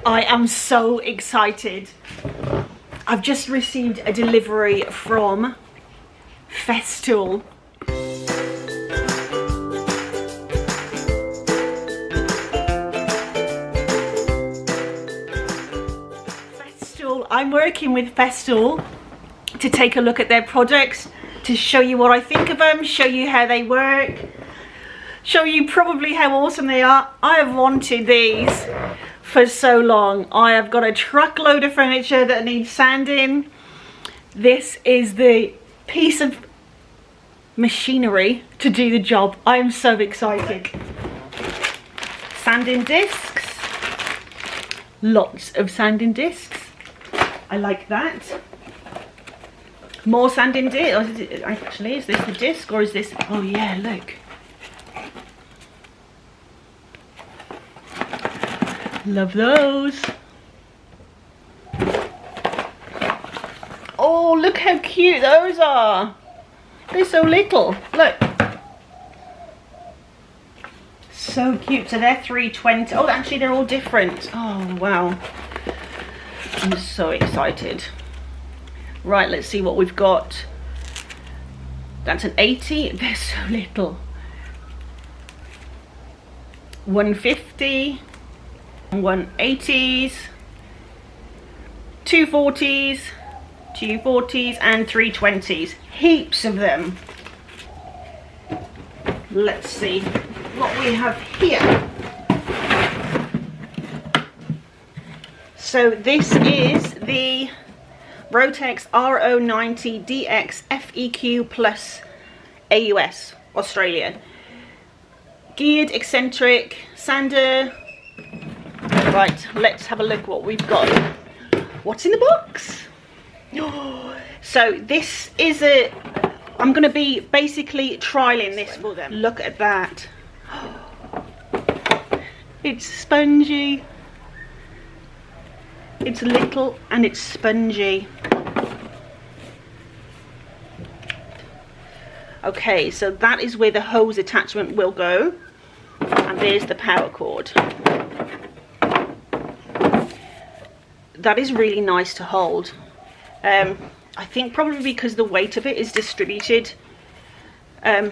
I am so excited. I've just received a delivery from Festool. I'm working with Festool to take a look at their products, to show you what I think of them, show you how they work, show you probably how awesome they are. I have wanted these for so long. I have got a truckload of furniture that needs sanding. This is the piece of machinery to do the job. I am so excited. Sanding discs, lots of sanding discs. I like that. More sanding discs. Actually, is this the disc or is this? Oh yeah, look. Love those. Oh, look how cute those are. They're so little. Look. So cute. So they're $3.20. Oh, actually, they're all different. Oh wow. I'm so excited. Right, let's see what we've got. That's an 80. They're so little. 150, 180s, 240s, 240s, and 320s. Heaps of them. Let's see what we have here. So this is the Rotex RO 90 DX FEQ Plus AUS Australia. Geared eccentric sander. Right, let's have a look what we've got. What's in the box? So this is I'm going to be basically trialing this for them. Look at that. It's spongy. It's little and it's spongy. Okay, so that is where the hose attachment will go. And there's the power cord. That is really nice to hold. I think probably because the weight of it is distributed. I'm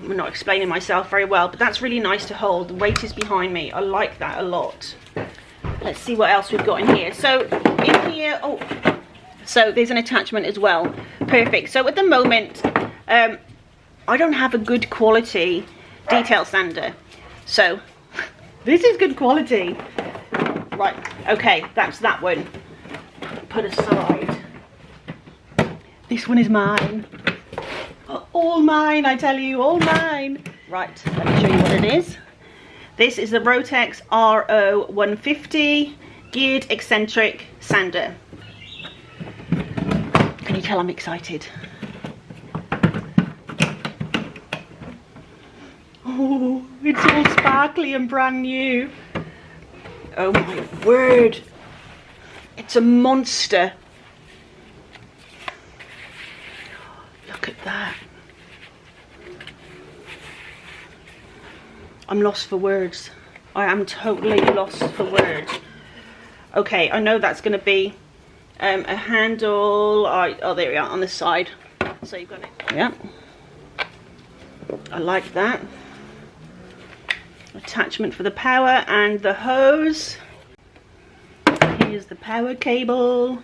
not explaining myself very well, but that's really nice to hold. The weight is behind me. I like that a lot. Let's see what else we've got in here. So in here, oh, so there's an attachment as well. Perfect. So at the moment, I don't have a good quality detail sander. So this is good quality. Right, okay, that's that one. Put aside. This one is mine. All mine, I tell you, all mine. Right, let me show you what it is. This is the Rotex RO 150 Geared Eccentric Sander. Can you tell I'm excited? Oh, it's all sparkly and brand new. Oh my word. It's a monster. Look at that. I'm lost for words. I am totally lost for words. Okay, I know that's going to be a handle. Oh, there we are on the side. So you've got it. Yeah. I like that. Attachment for the power and the hose. Here's the power cable.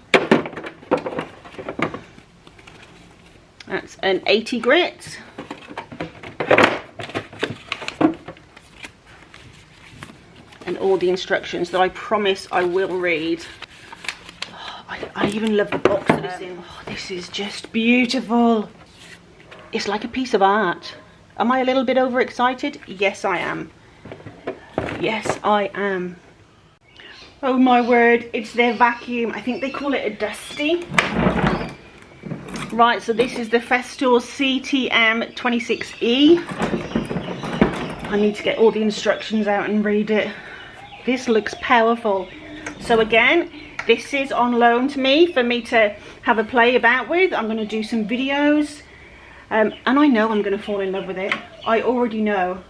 That's an 80 grit. And all the instructions that I promise I will read. Oh, I even love the box that it's in. Oh, this is just beautiful. It's like a piece of art. Am I a little bit overexcited? Yes, I am. Yes, I am. Oh my word, it's their vacuum. I think they call it a dusty. Right, so this is the Festool CTM 26E. I need to get all the instructions out and read it. This looks powerful. So again, this is on loan to me for me to have a play about with. I'm going to do some videos. And I know I'm going to fall in love with it. I already know.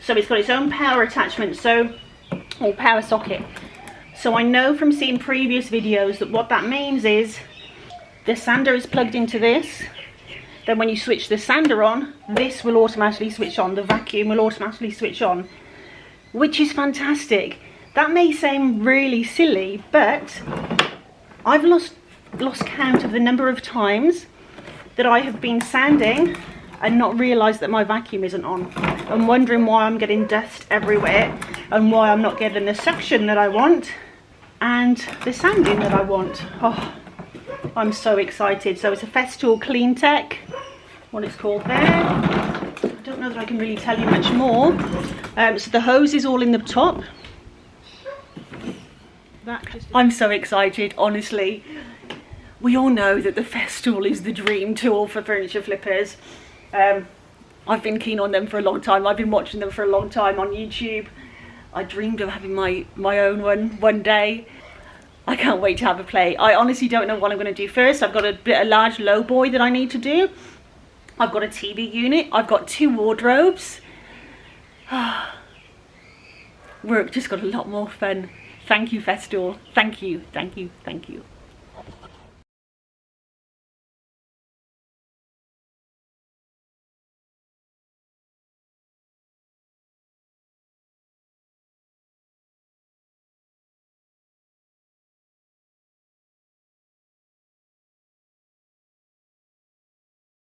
So it's got its own power attachment. So or power socket. So I know from seeing previous videos that what that means is the sander is plugged into this. Then when you switch the sander on, this will automatically switch on. The vacuum will automatically switch on, which is fantastic. That may seem really silly, but I've lost count of the number of times that I have been sanding and not realised that my vacuum isn't on. I'm wondering why I'm getting dust everywhere and why I'm not getting the suction that I want and the sanding that I want. Oh, I'm so excited. So it's a Festool Clean Tech, what it's called there. I don't know that I can really tell you much more. So the hose is all in the top. I'm so excited, honestly. We all know that the Festool is the dream tool for furniture flippers. I've been keen on them for a long time. I've been watching them for a long time on YouTube. I dreamed of having my own one day. I can't wait to have a play. I honestly don't know what I'm going to do first. I've got a large low boy that I need to do. I've got a TV unit. I've got 2 wardrobes. Work just got a lot more fun. Thank you, Festool. Thank you, thank you, thank you.